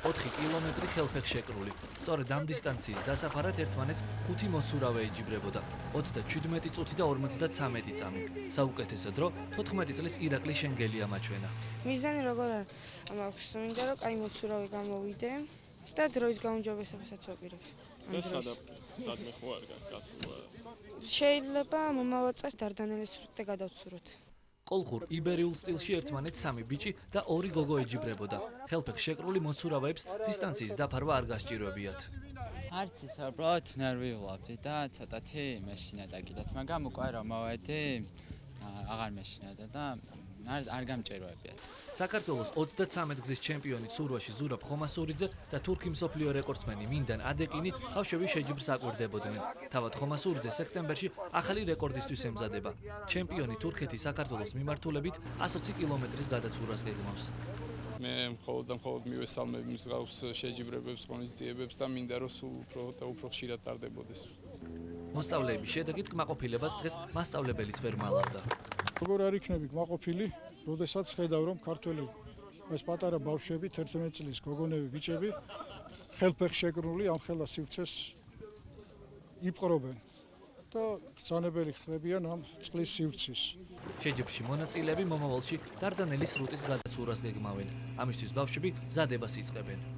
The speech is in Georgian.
4 კილომეტრი ხელფეხშეკრული. სწორედ ამ დისტანციის დასაფარად ერთმანეთს 5 მოცურავე ეჯიბრებოდა. 37 წუთი და 53 წამი. საუკეთესო დრო 14 წლის ირაკლი შენგელია მაჩვენა. მიზანი როგორ არის? მაქვს მინდა რომ კაი მოცურავე გამოვიდე და დროის გაუმჯობესებასაც ვაპირებ. და სადმე ხო არ გაცვლა? შეიძლება მომავალ წელს დარდანელის სრუტე გადავცუროთ. კოლხურ იბერიულ სტილში ერთმანეთს 3 ბიჭი და 2 გოგო ეჯიბრებოდა. ხელფეხშეკრული მოცურავეებს დისტანციის დაფარვა არ გასჭირვებიათ. არც ის უბრალოდ ნერვიულობდი და ცოტათი მეშინოდა კიდეც, მაგრამ უკვე რომ მოვედი, აღარ მეშინოდა და არ გამჭირვებიათ. საქართველოს 33 გზის ჩემპიონი ცურვაში ზურაბ ხომასურიძე და თურქი მსოფლიო რეკორდსმენი მინდან ადეკინი ბავშვების შეჯიბრს აკვირდებოდნენ. თავად ხომასურიძე სექტემბერში ახალი რეკორდისთვის ემზადება. ჩემპიონი თურქეთი საქართველოს მიმართულებით 120 კილომეტრის გადაცურვას გეგმავს. მე მხოლოდ მივესალმები მსგავს შეჯიბრებებს, ღონისძიებებს და მინდა რომ სულ უფრო ხშირად ტარდებოდეს. მოსწავლეების შედეგით კმაყოფილებას დღეს მასწავლებელიც ვერ მალავდა. როგორ არ იქნები კმაყოფილი, როდესაც ხედავ რომ ქართველი ეს პატარა ბავშვები 11 წლის გოგონები ბიჭები ხელფეხშეკრული ამ ხელა სივრცეს იპყრობენ და ბრძანებელი ხდებიან ამ წყლის სივრცის. შეჯიბრში მონაწილეები მომავალში დარდანელის სრუტის გადაცურვას გეგმავენ. ამისთვის ბავშვები მზადებას იწყებენ.